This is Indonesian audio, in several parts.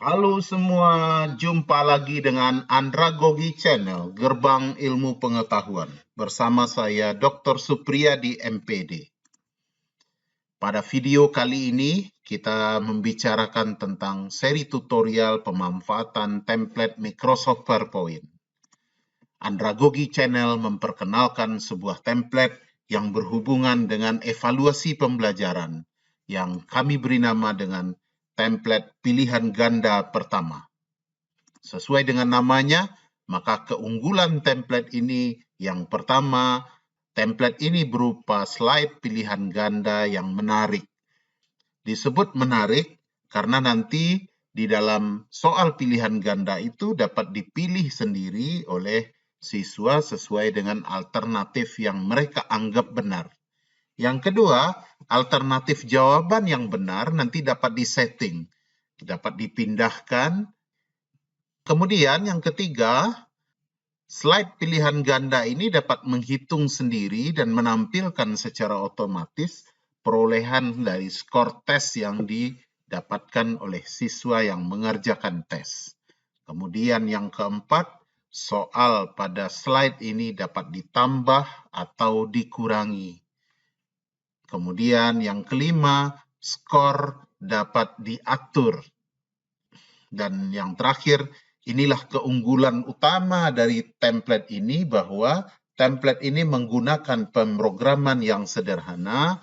Halo semua, jumpa lagi dengan Andragogi Channel, Gerbang Ilmu Pengetahuan. Bersama saya Dr. Supriyadi MPD. Pada video kali ini, kita membicarakan tentang seri tutorial pemanfaatan template Microsoft PowerPoint. Andragogi Channel memperkenalkan sebuah template yang berhubungan dengan evaluasi pembelajaran, yang kami beri nama dengan template pilihan ganda pertama. Sesuai dengan namanya, maka keunggulan template ini yang pertama, template ini berupa slide pilihan ganda yang menarik. Disebut menarik karena nanti di dalam soal pilihan ganda itu dapat dipilih sendiri oleh siswa sesuai dengan alternatif yang mereka anggap benar. Yang kedua, alternatif jawaban yang benar nanti dapat disetting, dapat dipindahkan. Kemudian yang ketiga, slide pilihan ganda ini dapat menghitung sendiri dan menampilkan secara otomatis perolehan dari skor tes yang didapatkan oleh siswa yang mengerjakan tes. Kemudian yang keempat, soal pada slide ini dapat ditambah atau dikurangi. Kemudian yang kelima, skor dapat diatur. Dan yang terakhir, inilah keunggulan utama dari template ini, bahwa template ini menggunakan pemrograman yang sederhana.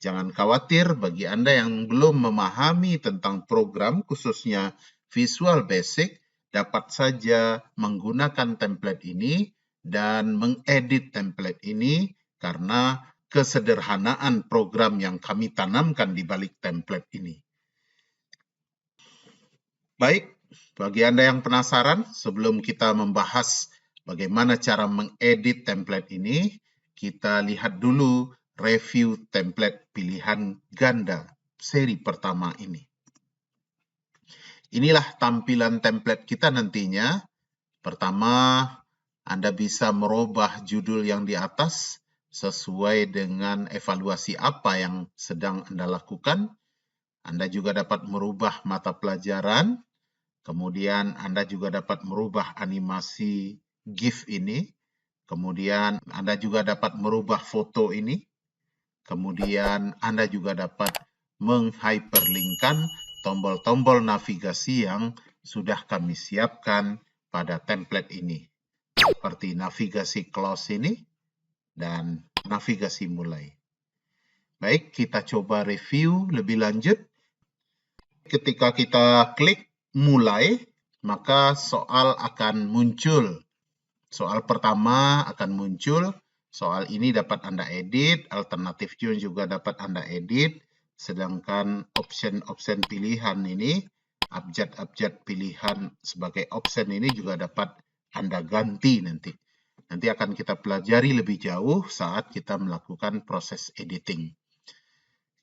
Jangan khawatir bagi Anda yang belum memahami tentang program, khususnya Visual Basic, dapat saja menggunakan template ini dan mengedit template ini karena kesederhanaan program yang kami tanamkan di balik template ini. Baik, bagi Anda yang penasaran, sebelum kita membahas bagaimana cara mengedit template ini, kita lihat dulu review template pilihan ganda seri pertama ini. Inilah tampilan template kita nantinya. Pertama, Anda bisa merubah judul yang di atas sesuai dengan evaluasi apa yang sedang Anda lakukan. Anda juga dapat merubah mata pelajaran. Kemudian Anda juga dapat merubah animasi GIF ini. Kemudian Anda juga dapat merubah foto ini. Kemudian Anda juga dapat menghyperlinkkan tombol-tombol navigasi yang sudah kami siapkan pada template ini. Seperti navigasi close ini dan navigasi mulai. Baik, kita coba review lebih lanjut. Ketika kita klik mulai, maka soal akan muncul. Soal pertama akan muncul. Soal ini dapat Anda edit, alternatif juga dapat Anda edit, sedangkan option pilihan ini, abjad pilihan sebagai option ini juga dapat Anda ganti nanti. Nanti akan kita pelajari lebih jauh saat kita melakukan proses editing.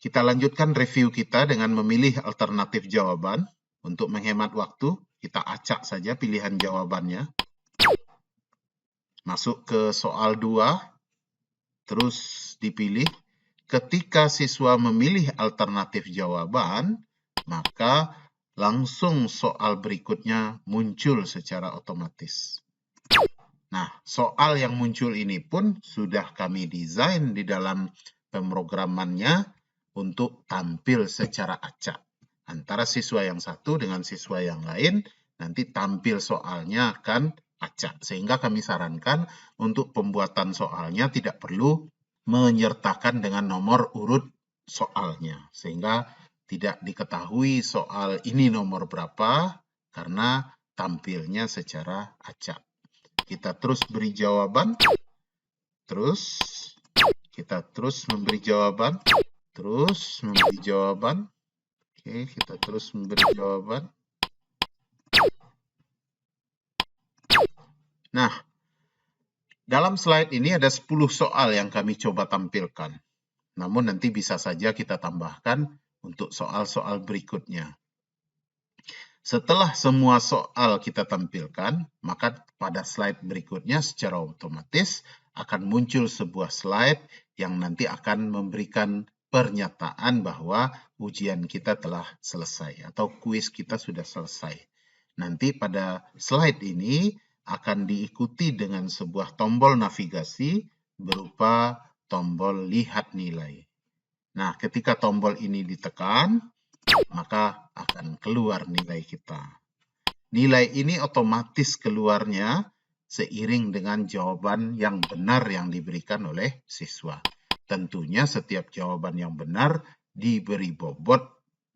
Kita lanjutkan review kita dengan memilih alternatif jawaban. Untuk menghemat waktu, kita acak saja pilihan jawabannya. Masuk ke soal 2, terus dipilih. Ketika siswa memilih alternatif jawaban, maka langsung soal berikutnya muncul secara otomatis. Nah, soal yang muncul ini pun sudah kami desain di dalam pemrogramannya untuk tampil secara acak. Antara siswa yang satu dengan siswa yang lain, nanti tampil soalnya akan acak. Sehingga kami sarankan untuk pembuatan soalnya tidak perlu menyertakan dengan nomor urut soalnya. Sehingga tidak diketahui soal ini nomor berapa, karena tampilnya secara acak. Kita terus beri jawaban, terus kita terus memberi jawaban, terus memberi jawaban. Oke, kita terus memberi jawaban. Nah, dalam slide ini ada 10 soal yang kami coba tampilkan. Namun nanti bisa saja kita tambahkan untuk soal-soal berikutnya. Setelah semua soal kita tampilkan, maka pada slide berikutnya secara otomatis akan muncul sebuah slide yang nanti akan memberikan pernyataan bahwa ujian kita telah selesai atau kuis kita sudah selesai. Nanti pada slide ini akan diikuti dengan sebuah tombol navigasi berupa tombol lihat nilai. Nah, ketika tombol ini ditekan, maka akan keluar nilai kita. Nilai ini otomatis keluarnya seiring dengan jawaban yang benar yang diberikan oleh siswa. Tentunya setiap jawaban yang benar diberi bobot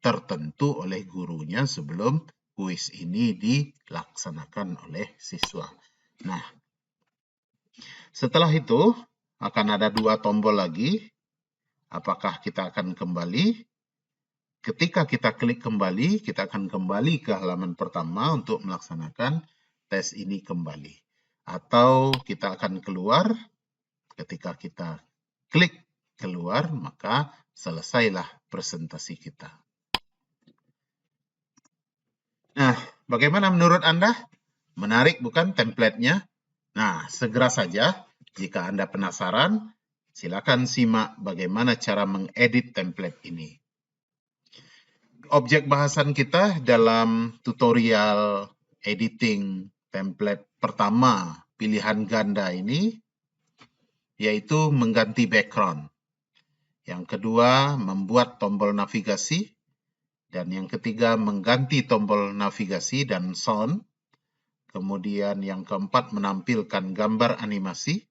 tertentu oleh gurunya sebelum kuis ini dilaksanakan oleh siswa. Nah, setelah itu akan ada 2 tombol lagi. Apakah kita akan kembali? Ketika kita klik kembali, kita akan kembali ke halaman pertama untuk melaksanakan tes ini kembali. Atau kita akan keluar, ketika kita klik keluar, maka selesailah presentasi kita. Nah, bagaimana menurut Anda? Menarik bukan template-nya? Nah, segera saja, jika Anda penasaran, silakan simak bagaimana cara mengedit template ini. Objek bahasan kita dalam tutorial editing template pertama pilihan ganda ini yaitu mengganti background. Yang kedua, membuat tombol navigasi. Dan yang ketiga, mengganti tombol navigasi dan sound. Kemudian yang keempat, menampilkan gambar animasi.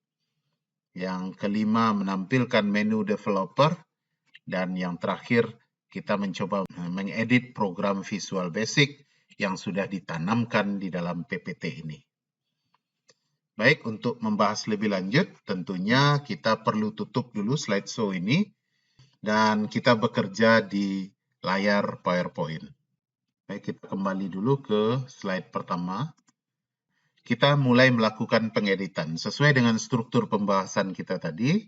Yang kelima, menampilkan menu developer. Dan yang terakhir, kita mencoba mengedit program Visual Basic yang sudah ditanamkan di dalam PPT ini. Baik, untuk membahas lebih lanjut, tentunya kita perlu tutup dulu slideshow ini dan kita bekerja di layar PowerPoint. Baik, kita kembali dulu ke slide pertama. Kita mulai melakukan pengeditan. Sesuai dengan struktur pembahasan kita tadi,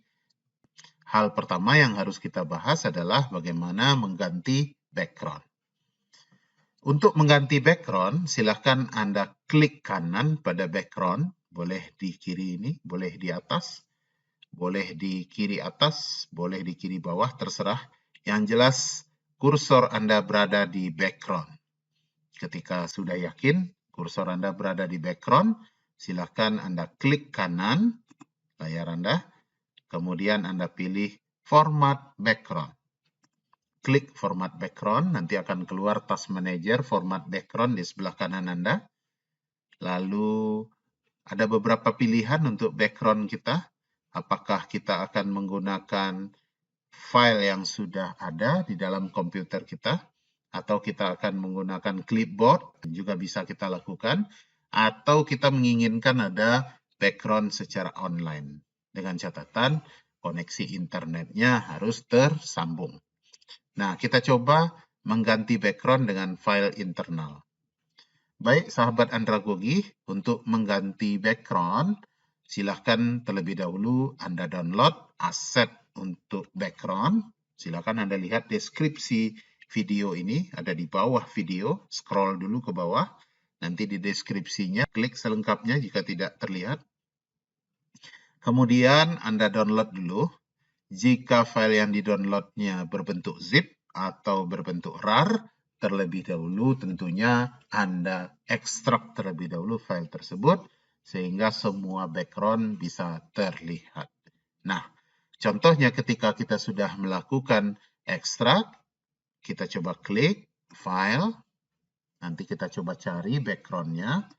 hal pertama yang harus kita bahas adalah bagaimana mengganti background. Untuk mengganti background, silahkan Anda klik kanan pada background. Boleh di kiri ini, boleh di atas, boleh di kiri atas, boleh di kiri bawah, terserah. Yang jelas, kursor Anda berada di background. Ketika sudah yakin kursor Anda berada di background, silahkan Anda klik kanan layar Anda, kemudian Anda pilih format background. Klik format background, nanti akan keluar task manager format background di sebelah kanan Anda. Lalu ada beberapa pilihan untuk background kita. Apakah kita akan menggunakan file yang sudah ada di dalam komputer kita, atau kita akan menggunakan clipboard, juga bisa kita lakukan, atau kita menginginkan ada background secara online. Dengan catatan, koneksi internetnya harus tersambung. Nah, kita coba mengganti background dengan file internal. Baik, sahabat Andragogi, untuk mengganti background, silahkan terlebih dahulu Anda download aset untuk background. Silahkan Anda lihat deskripsi video ini, ada di bawah video, scroll dulu ke bawah, nanti di deskripsinya, klik selengkapnya jika tidak terlihat. Kemudian Anda download dulu. Jika file yang di-downloadnya berbentuk zip atau berbentuk RAR, terlebih dahulu tentunya Anda ekstrak terlebih dahulu file tersebut sehingga semua background bisa terlihat. Nah, contohnya ketika kita sudah melakukan ekstrak, kita coba klik file, nanti kita coba cari backgroundnya.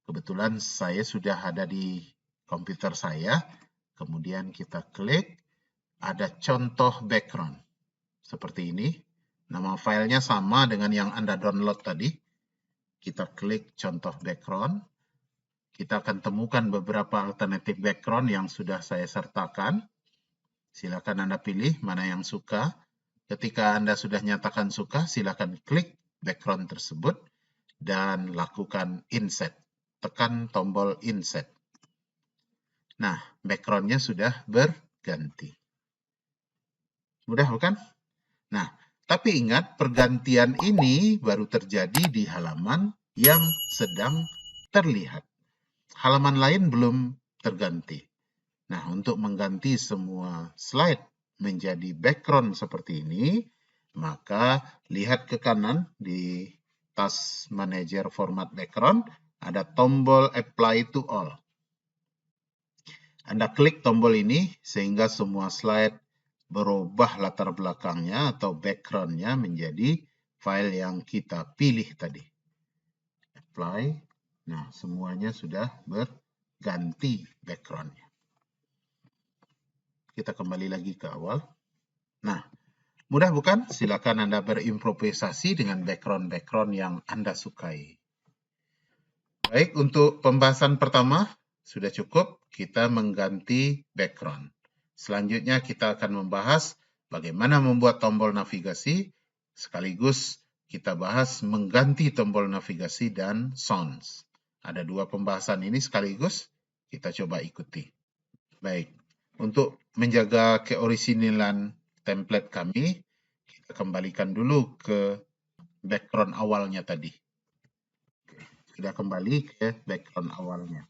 Kebetulan saya sudah ada di komputer saya, kemudian kita klik, ada contoh background seperti ini. Nama filenya sama dengan yang Anda download tadi. Kita klik contoh background. Kita akan temukan beberapa alternatif background yang sudah saya sertakan. Silakan Anda pilih mana yang suka. Ketika Anda sudah nyatakan suka, silakan klik background tersebut dan lakukan insert. Tekan tombol insert. Nah, backgroundnya sudah berganti. Mudah bukan? Nah, tapi ingat, pergantian ini baru terjadi di halaman yang sedang terlihat. Halaman lain belum terganti. Nah, untuk mengganti semua slide menjadi background seperti ini, maka lihat ke kanan di Task Manager Format Background, ada tombol Apply to All. Anda klik tombol ini sehingga semua slide berubah latar belakangnya atau background-nya menjadi file yang kita pilih tadi. Apply. Nah, semuanya sudah berganti background-nya. Kita kembali lagi ke awal. Nah, mudah bukan? Silakan Anda berimprovisasi dengan background-background yang Anda sukai. Baik, untuk pembahasan pertama sudah cukup kita mengganti background. Selanjutnya kita akan membahas bagaimana membuat tombol navigasi, sekaligus kita bahas mengganti tombol navigasi dan sounds. Ada dua pembahasan ini sekaligus, kita coba ikuti. Baik, untuk menjaga keorisinalan template kami, kita kembalikan dulu ke background awalnya tadi. Sudah kembali ke background awalnya.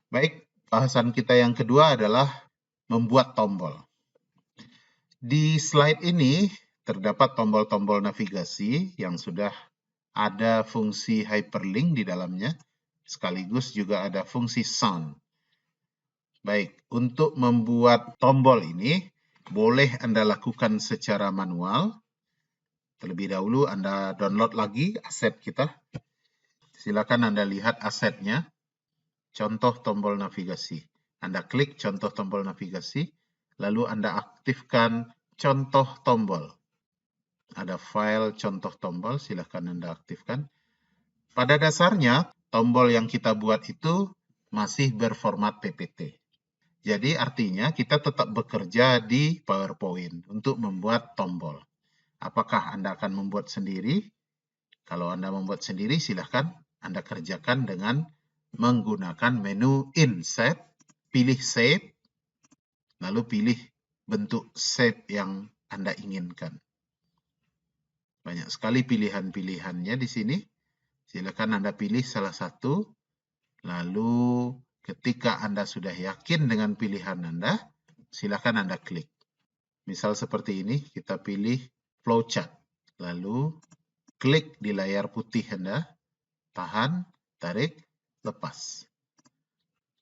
Baik, bahasan kita yang kedua adalah membuat tombol. Di slide ini terdapat tombol-tombol navigasi yang sudah ada fungsi hyperlink di dalamnya, sekaligus juga ada fungsi sound. Baik, untuk membuat tombol ini, boleh Anda lakukan secara manual. Terlebih dahulu Anda download lagi aset kita. Silakan Anda lihat asetnya, contoh tombol navigasi. Anda klik contoh tombol navigasi, lalu Anda aktifkan contoh tombol. Ada file contoh tombol, silakan Anda aktifkan. Pada dasarnya, tombol yang kita buat itu masih berformat PPT. Jadi artinya kita tetap bekerja di PowerPoint untuk membuat tombol. Apakah Anda akan membuat sendiri? Kalau Anda membuat sendiri, silahkan Anda kerjakan dengan menggunakan menu Insert, pilih Shape, lalu pilih bentuk shape yang Anda inginkan. Banyak sekali pilihan-pilihannya di sini. Silakan Anda pilih salah satu, lalu ketika Anda sudah yakin dengan pilihan Anda, silakan Anda klik. Misal seperti ini, kita pilih flowchart. Lalu klik di layar putih Anda, tahan, tarik, lepas.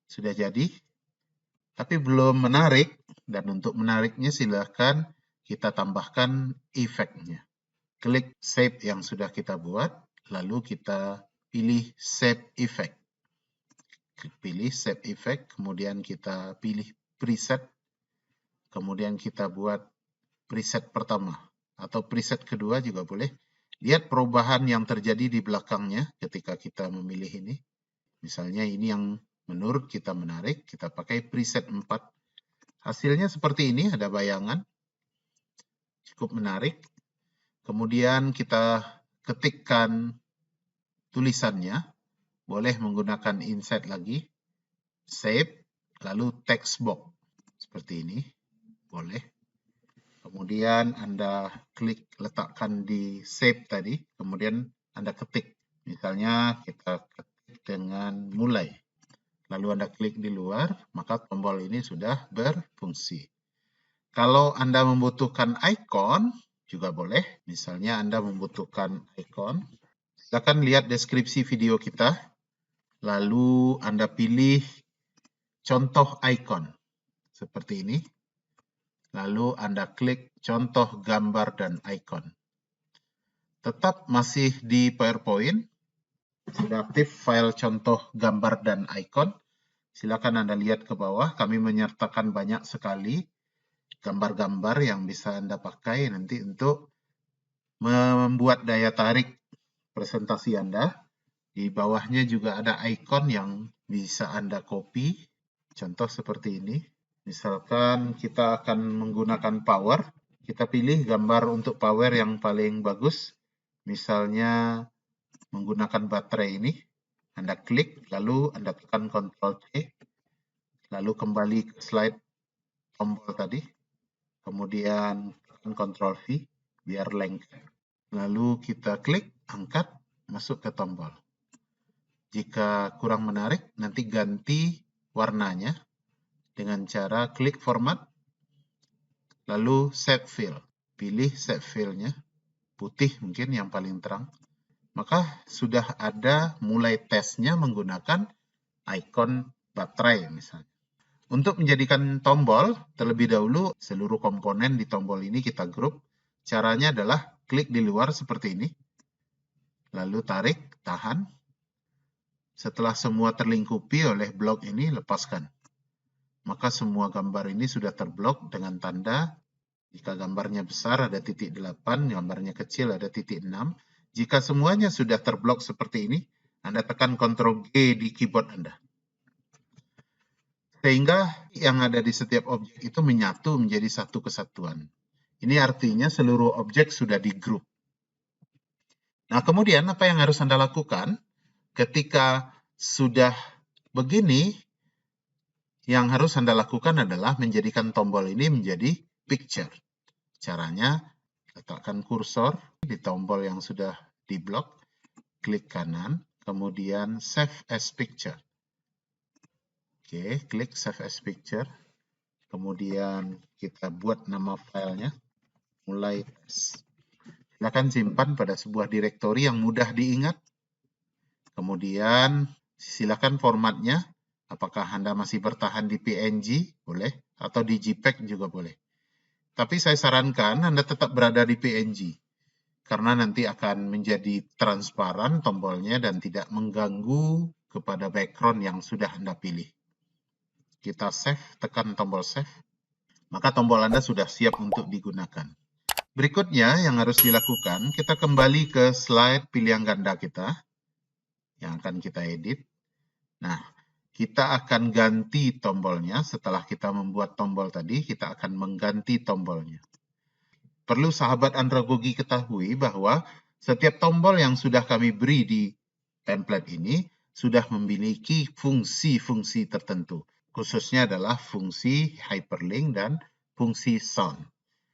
Sudah jadi, tapi belum menarik, dan untuk menariknya silakan kita tambahkan efeknya. Klik shape yang sudah kita buat, lalu kita pilih shape effect. Pilih shape effect, kemudian kita pilih preset, kemudian kita buat preset pertama atau preset kedua juga boleh. Lihat perubahan yang terjadi di belakangnya ketika kita memilih ini. Misalnya ini yang menurut kita menarik, kita pakai preset 4. Hasilnya seperti ini, ada bayangan. Cukup menarik. Kemudian kita ketikkan tulisannya. Boleh menggunakan insert lagi, save, lalu text box. Seperti ini, boleh. Kemudian Anda klik letakkan di save tadi, kemudian Anda ketik. Misalnya kita ketik dengan mulai. Lalu Anda klik di luar, maka tombol ini sudah berfungsi. Kalau Anda membutuhkan icon, juga boleh. Misalnya Anda membutuhkan icon, silakan lihat deskripsi video kita. Lalu Anda pilih contoh icon seperti ini. Lalu Anda klik contoh gambar dan icon. Tetap masih di PowerPoint. Sudah aktif file contoh gambar dan icon. Silakan Anda lihat ke bawah. Kami menyertakan banyak sekali gambar-gambar yang bisa Anda pakai nanti untuk membuat daya tarik presentasi Anda. Di bawahnya juga ada icon yang bisa Anda copy. Contoh seperti ini. Misalkan kita akan menggunakan power. Kita pilih gambar untuk power yang paling bagus. Misalnya menggunakan baterai ini. Anda klik, lalu Anda tekan Ctrl C. Lalu kembali ke slide tombol tadi. Kemudian tekan Ctrl V biar lengket. Lalu kita klik, angkat, masuk ke tombol. Jika kurang menarik, nanti ganti warnanya dengan cara klik format, lalu set fill. Pilih set fill-nya, putih mungkin yang paling terang. Maka sudah ada mulai tesnya menggunakan ikon baterai misalnya. Untuk menjadikan tombol, terlebih dahulu seluruh komponen di tombol ini kita grup. Caranya adalah klik di luar seperti ini, lalu tarik, tahan. Setelah semua terlingkupi oleh blok ini, lepaskan. Maka semua gambar ini sudah terblok dengan tanda. Jika gambarnya besar ada titik 8, gambarnya kecil ada titik 6. Jika semuanya sudah terblok seperti ini, Anda tekan Ctrl G di keyboard Anda. Sehingga yang ada di setiap objek itu menyatu menjadi satu kesatuan. Ini artinya seluruh objek sudah di grup. Nah, kemudian apa yang harus Anda lakukan? Ketika sudah begini, yang harus Anda lakukan adalah menjadikan tombol ini menjadi picture. Caranya, letakkan kursor di tombol yang sudah diblok, klik kanan, kemudian Save as Picture. Oke, klik Save as Picture. Kemudian kita buat nama filenya, mulai tes. Silakan simpan pada sebuah direktori yang mudah diingat. Kemudian silakan formatnya, apakah Anda masih bertahan di PNG, boleh, atau di JPEG juga boleh. Tapi saya sarankan Anda tetap berada di PNG, karena nanti akan menjadi transparan tombolnya dan tidak mengganggu kepada background yang sudah Anda pilih. Kita save, tekan tombol save, maka tombol Anda sudah siap untuk digunakan. Berikutnya yang harus dilakukan, kita kembali ke slide pilihan ganda kita, yang akan kita edit. Nah, kita akan ganti tombolnya. Setelah kita membuat tombol tadi, kita akan mengganti tombolnya. Perlu sahabat andragogi ketahui bahwa setiap tombol yang sudah kami beri di template ini sudah memiliki fungsi-fungsi tertentu. Khususnya adalah fungsi hyperlink dan fungsi sound.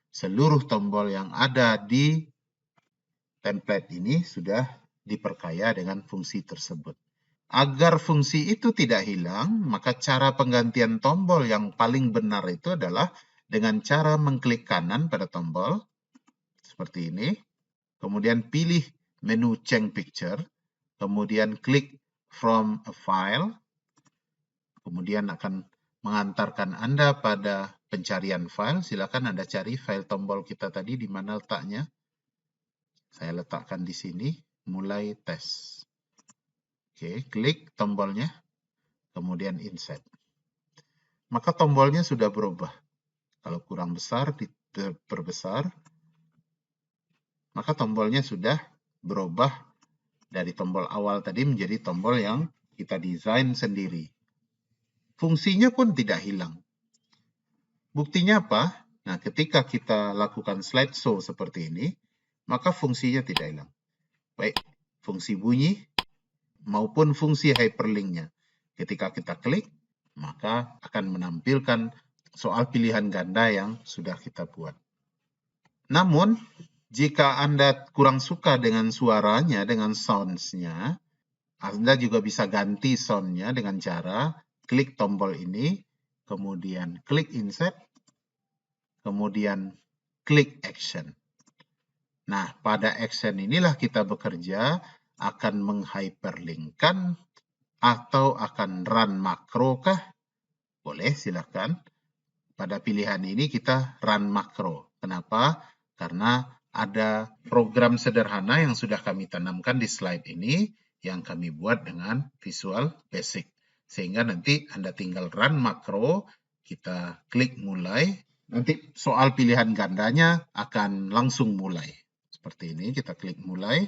Seluruh tombol yang ada di template ini sudah diperkaya dengan fungsi tersebut. Agar fungsi itu tidak hilang, maka cara penggantian tombol yang paling benar itu adalah dengan cara mengklik kanan pada tombol, seperti ini, kemudian pilih menu Change Picture, kemudian klik From a File, kemudian akan mengantarkan Anda pada pencarian file. Silakan Anda cari file tombol kita tadi di mana letaknya. Saya letakkan di sini, mulai tes. Oke, klik tombolnya, kemudian insert. Maka tombolnya sudah berubah. Kalau kurang besar, diperbesar. Maka tombolnya sudah berubah dari tombol awal tadi menjadi tombol yang kita desain sendiri. Fungsinya pun tidak hilang. Buktinya apa? Nah, ketika kita lakukan slideshow seperti ini, maka fungsinya tidak hilang. Baik fungsi bunyi maupun fungsi hyperlinknya. Ketika kita klik, maka akan menampilkan soal pilihan ganda yang sudah kita buat. Namun, jika Anda kurang suka dengan suaranya, dengan sounds-nya, Anda juga bisa ganti sound-nya dengan cara klik tombol ini, kemudian klik insert, kemudian klik action. Nah, pada action inilah kita bekerja akan menghyperlinkkan atau akan run makro kah? Boleh, silakan. Pada pilihan ini kita run makro. Kenapa? Karena ada program sederhana yang sudah kami tanamkan di slide ini yang kami buat dengan Visual Basic. Sehingga nanti Anda tinggal run makro, kita klik mulai, nanti soal pilihan gandanya akan langsung mulai. Seperti ini, kita klik mulai.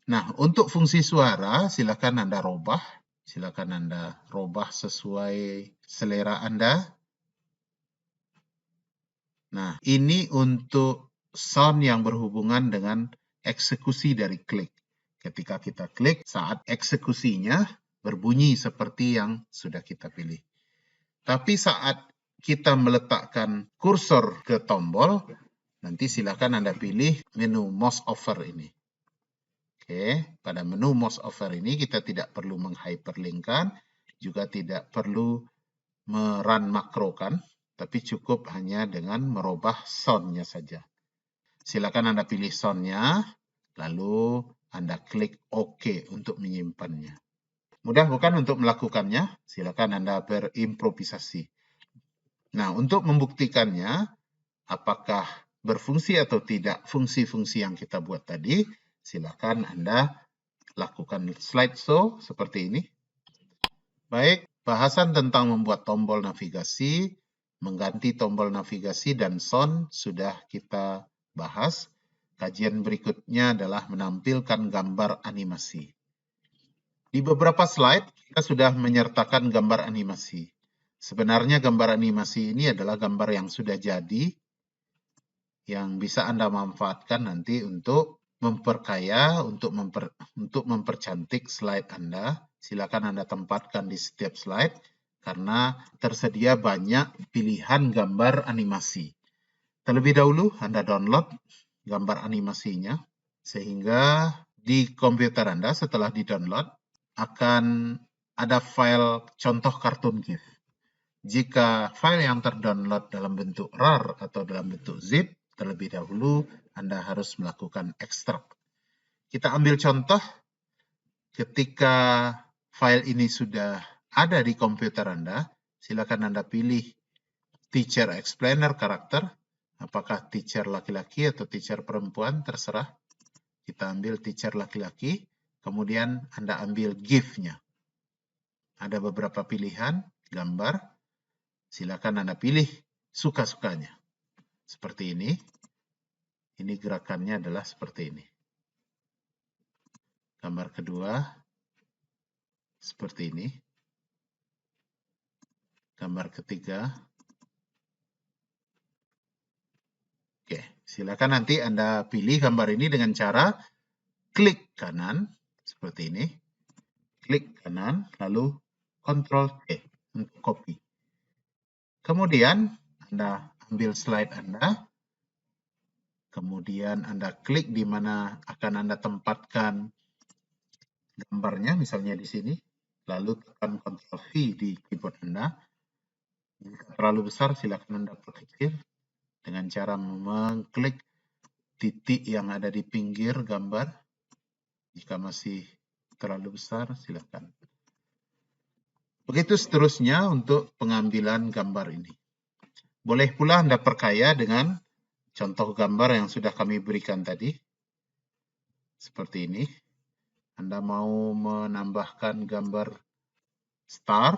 Nah, untuk fungsi suara, silakan Anda robah. Silakan Anda robah sesuai selera Anda. Nah, ini untuk sound yang berhubungan dengan eksekusi dari klik. Ketika kita klik, saat eksekusinya berbunyi seperti yang sudah kita pilih. Tapi saat kita meletakkan kursor ke tombol, nanti silakan Anda pilih menu mouse over ini. Oke, pada menu mouse over ini kita tidak perlu menghyperlinkkan, juga tidak perlu merun makrokan. tapi cukup hanya dengan merubah sound-nya saja. Silakan Anda pilih sound-nya, lalu Anda klik OK untuk menyimpannya. Mudah bukan untuk melakukannya? Silakan Anda berimprovisasi. Nah, untuk membuktikannya, apakah berfungsi atau tidak fungsi-fungsi yang kita buat tadi, silakan Anda lakukan slideshow seperti ini. Baik, bahasan tentang membuat tombol navigasi, mengganti tombol navigasi dan sound sudah kita bahas. Kajian berikutnya adalah menampilkan gambar animasi. Di beberapa slide, kita sudah menyertakan gambar animasi. Sebenarnya gambar animasi ini adalah gambar yang sudah jadi, yang bisa Anda manfaatkan nanti untuk memperkaya, untuk mempercantik slide Anda. Silakan Anda tempatkan di setiap slide, karena tersedia banyak pilihan gambar animasi. Terlebih dahulu, Anda download gambar animasinya, sehingga di komputer Anda setelah di-download, akan ada file contoh kartun GIF. Jika file yang terdownload dalam bentuk RAR atau dalam bentuk zip, terlebih dahulu Anda harus melakukan ekstrak. Kita ambil contoh ketika file ini sudah ada di komputer Anda, silakan Anda pilih teacher explainer karakter, apakah teacher laki-laki atau teacher perempuan, terserah. Kita ambil teacher laki-laki, kemudian Anda ambil GIF-nya. Ada beberapa pilihan gambar, silakan Anda pilih suka-sukanya. Seperti ini. Ini gerakannya adalah seperti ini. Gambar kedua, seperti ini. Gambar ketiga. Oke, silakan nanti Anda pilih gambar ini dengan cara klik kanan, seperti ini. Klik kanan, lalu Ctrl-C untuk copy. Kemudian Anda ambil slide Anda, kemudian Anda klik di mana akan Anda tempatkan gambarnya, misalnya di sini, lalu tekan Ctrl-V di keyboard Anda. Jika terlalu besar, silakan Anda perkecil dengan cara mengklik titik yang ada di pinggir gambar. Jika masih terlalu besar, silakan. Begitu seterusnya untuk pengambilan gambar ini. Boleh pula Anda perkaya dengan contoh gambar yang sudah kami berikan tadi. Seperti ini. Anda mau menambahkan gambar star,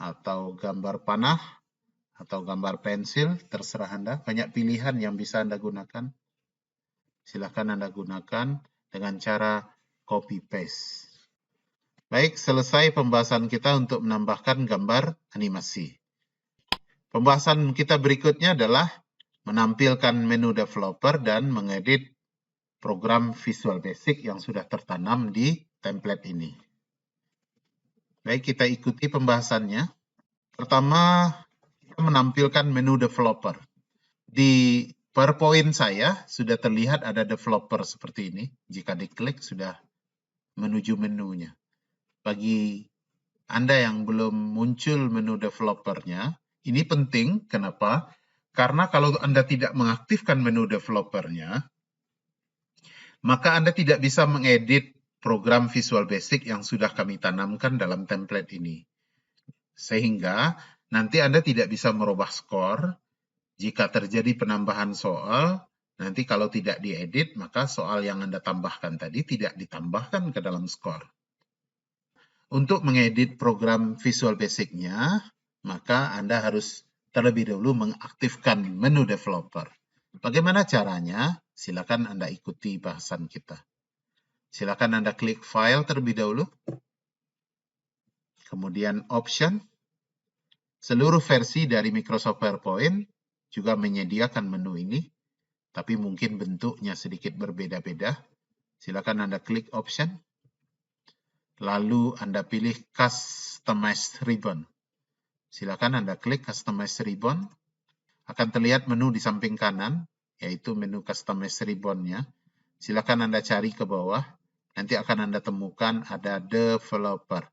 atau gambar panah, atau gambar pensil, terserah Anda. Banyak pilihan yang bisa Anda gunakan. Silakan Anda gunakan dengan cara copy paste. Baik, selesai pembahasan kita untuk menambahkan gambar animasi. Pembahasan kita berikutnya adalah menampilkan menu developer dan mengedit program Visual Basic yang sudah tertanam di template ini. Baik, kita ikuti pembahasannya. Pertama, kita menampilkan menu developer. Di PowerPoint saya sudah terlihat ada developer seperti ini. Jika diklik sudah menuju menunya. Bagi Anda yang belum muncul menu developernya, ini penting. Kenapa? Karena kalau Anda tidak mengaktifkan menu developernya, maka Anda tidak bisa mengedit program Visual Basic yang sudah kami tanamkan dalam template ini. Sehingga nanti Anda tidak bisa merubah skor. Jika terjadi penambahan soal, nanti kalau tidak diedit, maka soal yang Anda tambahkan tadi tidak ditambahkan ke dalam skor. Untuk mengedit program Visual Basic-nya, maka Anda harus terlebih dahulu mengaktifkan menu developer. Bagaimana caranya? Silakan Anda ikuti bahasan kita. Silakan Anda klik File terlebih dahulu. Kemudian Option. Seluruh versi dari Microsoft PowerPoint juga menyediakan menu ini, tapi mungkin bentuknya sedikit berbeda-beda. Silakan Anda klik Option. Lalu Anda pilih Customize Ribbon. Silakan Anda klik Customize Ribbon. Akan terlihat menu di samping kanan, yaitu menu Customize Ribbon-nya. Silakan Anda cari ke bawah. Nanti akan Anda temukan ada Developer.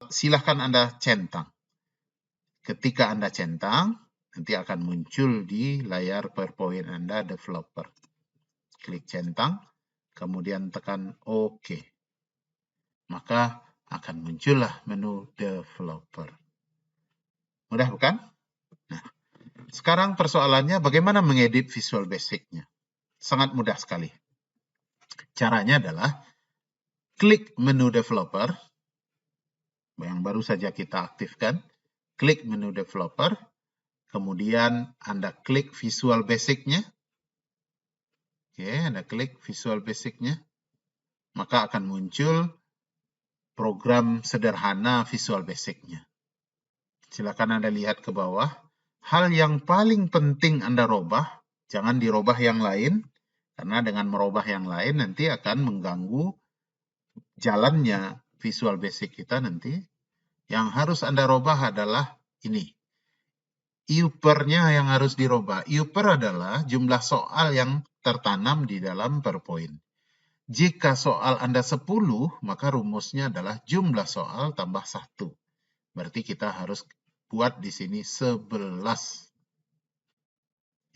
Silakan Anda centang. Ketika Anda centang, nanti akan muncul di layar PowerPoint Anda developer. Klik centang, kemudian tekan OK. Maka akan muncullah menu developer. Mudah bukan? Nah, sekarang persoalannya bagaimana mengedit Visual Basic-nya. Sangat mudah sekali. Caranya adalah klik menu developer, yang baru saja kita aktifkan. Klik menu developer, kemudian Anda klik Visual Basic-nya. Oke, Anda klik Visual Basic-nya. Maka akan muncul program sederhana Visual Basic-nya. Silakan Anda lihat ke bawah. Hal yang paling penting Anda robah, jangan dirubah yang lain, karena dengan merubah yang lain nanti akan mengganggu jalannya Visual Basic kita nanti. Yang harus Anda robah adalah ini. IUPER-nya yang harus dirubah. IUPER adalah jumlah soal yang tertanam di dalam PowerPoint. Jika soal Anda 10, maka rumusnya adalah jumlah soal tambah 1. Berarti kita harus buat di sini 11.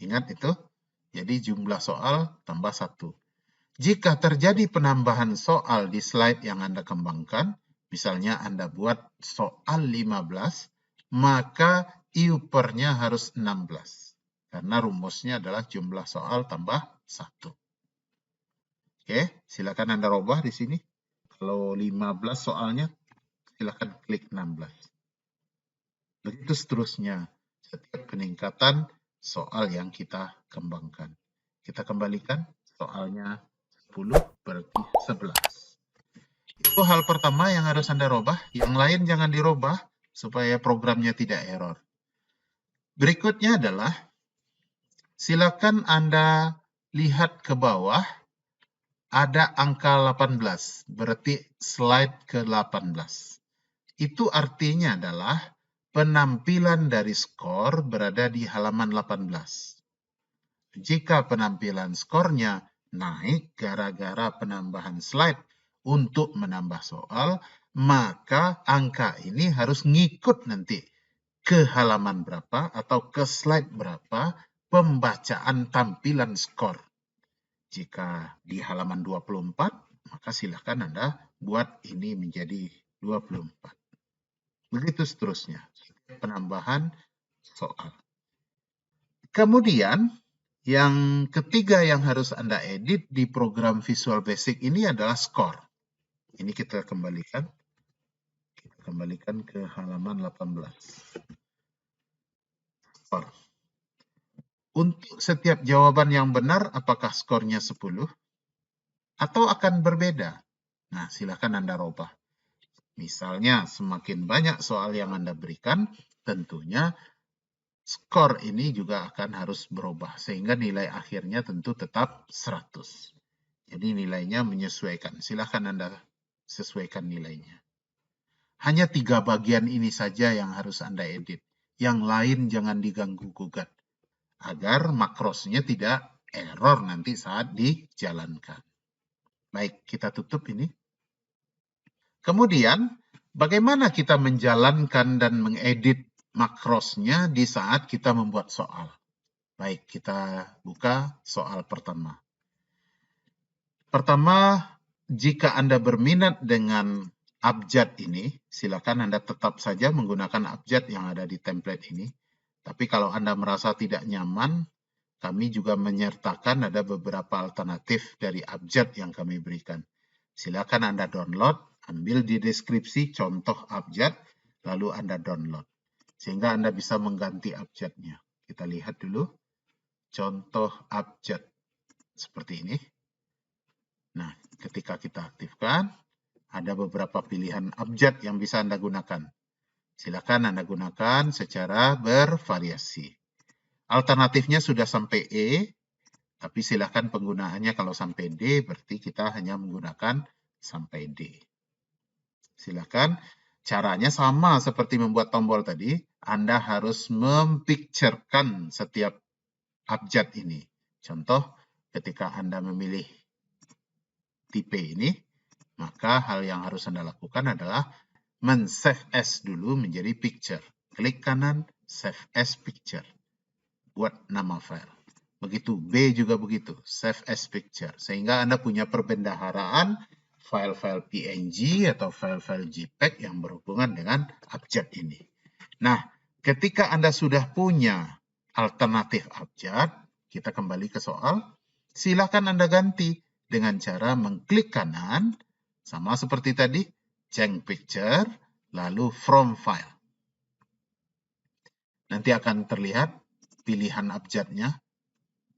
Ingat itu? Jadi jumlah soal tambah 1. Jika terjadi penambahan soal di slide yang Anda kembangkan, misalnya Anda buat soal 15, maka IUPER-nya harus 16. Karena rumusnya adalah jumlah soal tambah 1. Oke, silakan Anda robah di sini. Kalau 15 soalnya, silakan klik 16. Begitu seterusnya, setiap peningkatan soal yang kita kembangkan. Kita kembalikan soalnya 10 berarti 11. Itu hal pertama yang harus Anda robah. Yang lain jangan dirubah supaya programnya tidak error. Berikutnya adalah silakan Anda lihat ke bawah. Ada angka 18, berarti slide ke-18. Itu artinya adalah penampilan dari skor berada di halaman 18. Jika penampilan skornya naik gara-gara penambahan slide untuk menambah soal, maka angka ini harus ngikut nanti ke halaman berapa atau ke slide berapa pembacaan tampilan skor. Jika di halaman 24, maka silakan Anda buat ini menjadi 24. Begitu seterusnya, penambahan soal. Kemudian, yang ketiga yang harus Anda edit di program Visual Basic ini adalah skor. Ini kita kembalikan. Kita kembalikan ke halaman 18. Skor. Untuk setiap jawaban yang benar, apakah skornya 10? Atau akan berbeda? Nah, silakan Anda robah. Misalnya, semakin banyak soal yang Anda berikan, tentunya skor ini juga akan harus berubah, sehingga nilai akhirnya tentu tetap 100. Jadi nilainya menyesuaikan. Silakan Anda sesuaikan nilainya. Hanya 3 bagian ini saja yang harus Anda edit. Yang lain jangan diganggu-gugat, agar makrosnya tidak error nanti saat dijalankan. Baik, kita tutup ini. Kemudian, bagaimana kita menjalankan dan mengedit makrosnya di saat kita membuat soal? Baik, kita buka soal pertama. Pertama, jika Anda berminat dengan abjad ini, silakan Anda tetap saja menggunakan abjad yang ada di template ini. Tapi kalau Anda merasa tidak nyaman, kami juga menyertakan ada beberapa alternatif dari abjad yang kami berikan. Silakan Anda download, ambil di deskripsi contoh abjad, lalu Anda download. Sehingga Anda bisa mengganti abjadnya. Kita lihat dulu contoh abjad seperti ini. Nah, ketika kita aktifkan, ada beberapa pilihan abjad yang bisa Anda gunakan. Silakan Anda gunakan secara bervariasi. Alternatifnya sudah sampai E, tapi silakan penggunaannya kalau sampai D, berarti kita hanya menggunakan sampai D. Silakan, caranya sama seperti membuat tombol tadi. Anda harus mempicturekan setiap abjad ini. Contoh, ketika Anda memilih tipe ini, maka hal yang harus Anda lakukan adalah men-save as dulu menjadi picture. Klik kanan, Save as Picture. Buat nama file. Begitu, B juga begitu, Save as Picture. Sehingga Anda punya perbendaharaan file-file PNG atau file-file JPEG yang berhubungan dengan abjad ini. Nah, ketika Anda sudah punya alternatif abjad, kita kembali ke soal, silakan Anda ganti dengan cara mengklik kanan, sama seperti tadi, change picture, lalu from file. Nanti akan terlihat pilihan abjadnya.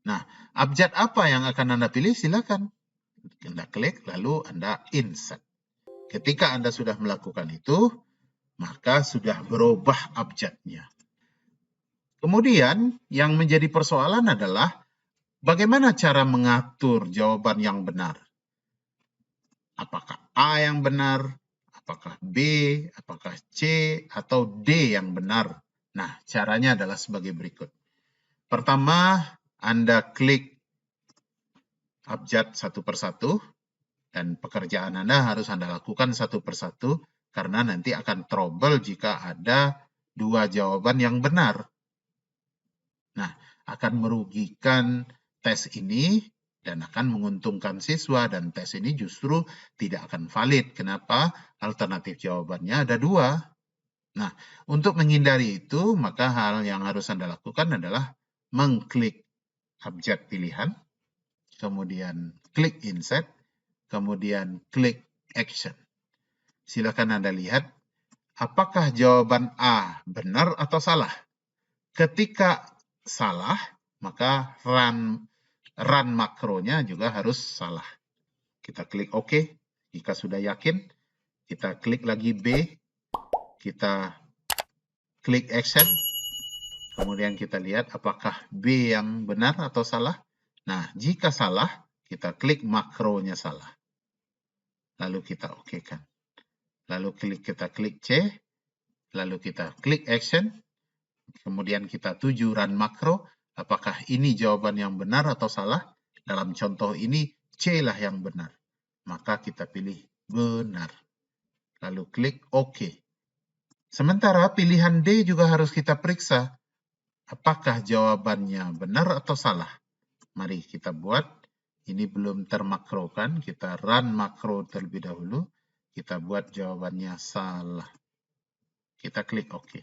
Nah, abjad apa yang akan Anda pilih? Silakan. Anda klik, lalu Anda insert. Ketika Anda sudah melakukan itu, maka sudah berubah abjadnya. Kemudian, yang menjadi persoalan adalah bagaimana cara mengatur jawaban yang benar. Apakah A yang benar, apakah B, apakah C, atau D yang benar. Nah, caranya adalah sebagai berikut. Pertama, Anda klik abjad satu persatu, dan pekerjaan Anda harus Anda lakukan satu persatu, karena nanti akan trouble jika ada dua jawaban yang benar. Nah, akan merugikan tes ini dan akan menguntungkan siswa, dan tes ini justru tidak akan valid. Kenapa? Alternatif jawabannya ada dua. Nah, untuk menghindari itu, maka hal yang harus Anda lakukan adalah mengklik abjad pilihan, kemudian klik insert, kemudian klik action. Silakan Anda lihat apakah jawaban A benar atau salah. Ketika salah, maka run makronya juga harus salah. Kita klik OK. Jika sudah yakin, kita klik lagi B, kita klik action, kemudian kita lihat apakah B yang benar atau salah. Nah, jika salah, kita klik makronya salah. Lalu kita OK-kan. Lalu kita klik C, lalu kita klik action, kemudian kita tuju run makro, apakah ini jawaban yang benar atau salah. Dalam contoh ini, C lah yang benar. Maka kita pilih benar. Lalu klik OK. Sementara pilihan D juga harus kita periksa. Apakah jawabannya benar atau salah? Mari kita buat. Ini belum termakrokan. Kita run makro terlebih dahulu. Kita buat jawabannya salah. Kita klik OK.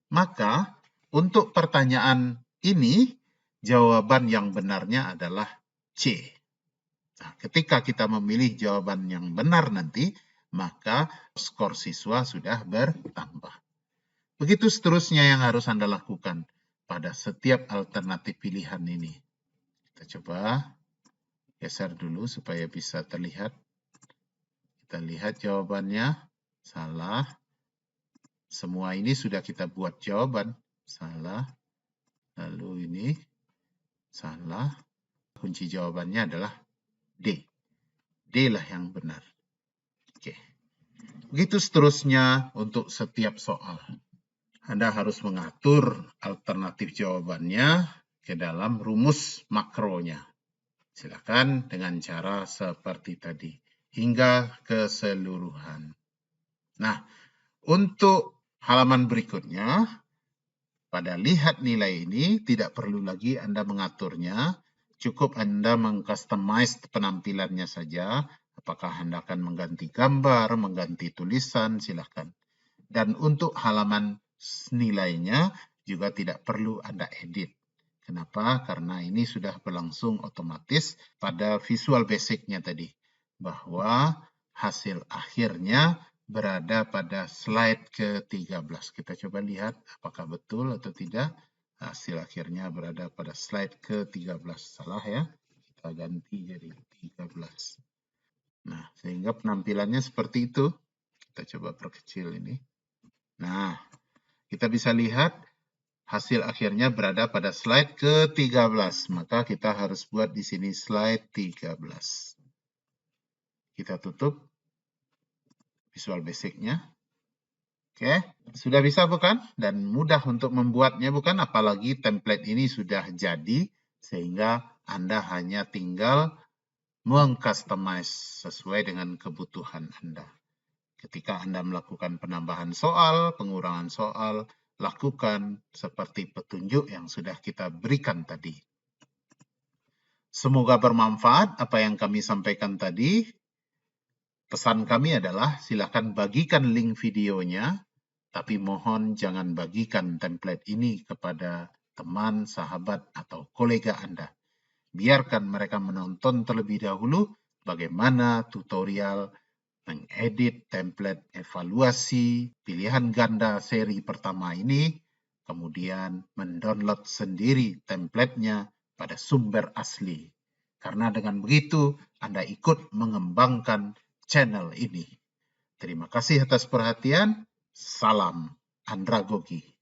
Maka untuk pertanyaan ini, jawaban yang benarnya adalah C. Nah, ketika kita memilih jawaban yang benar nanti, maka skor siswa sudah bertambah. Begitu seterusnya yang harus Anda lakukan pada setiap alternatif pilihan ini. Kita coba geser dulu supaya bisa terlihat. Kita lihat jawabannya salah. Semua ini sudah kita buat jawaban. Salah. Lalu ini salah. Kunci jawabannya adalah D. D lah yang benar. Oke. Begitu seterusnya untuk setiap soal. Anda harus mengatur alternatif jawabannya ke dalam rumus makronya. Silakan dengan cara seperti tadi. Hingga keseluruhan. Nah, untuk halaman berikutnya, pada lihat nilai ini, tidak perlu lagi Anda mengaturnya. Cukup Anda mengcustomize penampilannya saja. Apakah Anda akan mengganti gambar, mengganti tulisan, silakan. Dan untuk halaman nilainya juga tidak perlu Anda edit. Kenapa? Karena ini sudah berlangsung otomatis pada Visual Basic-nya tadi. Bahwa hasil akhirnya berada pada slide ke-13. Kita coba lihat apakah betul atau tidak. Hasil akhirnya berada pada slide ke-13. Salah ya. Kita ganti jadi 13. Nah, sehingga penampilannya seperti itu. Kita coba perkecil ini. Nah, kita bisa lihat hasil akhirnya berada pada slide ke-13. Maka kita harus buat di sini slide 13. Kita tutup Visual Basic-nya. Oke, sudah bisa bukan? Dan mudah untuk membuatnya bukan? Apalagi template ini sudah jadi, sehingga Anda hanya tinggal mengcustomize sesuai dengan kebutuhan Anda. Ketika Anda melakukan penambahan soal, pengurangan soal, lakukan seperti petunjuk yang sudah kita berikan tadi. Semoga bermanfaat apa yang kami sampaikan tadi. Pesan kami adalah silakan bagikan link videonya, tapi mohon jangan bagikan template ini kepada teman, sahabat, atau kolega Anda. Biarkan mereka menonton terlebih dahulu bagaimana tutorial mengedit template evaluasi pilihan ganda seri pertama ini, kemudian mendownload sendiri templatenya pada sumber asli. Karena dengan begitu, Anda ikut mengembangkan channel ini. Terima kasih atas perhatian. Salam Andragogi.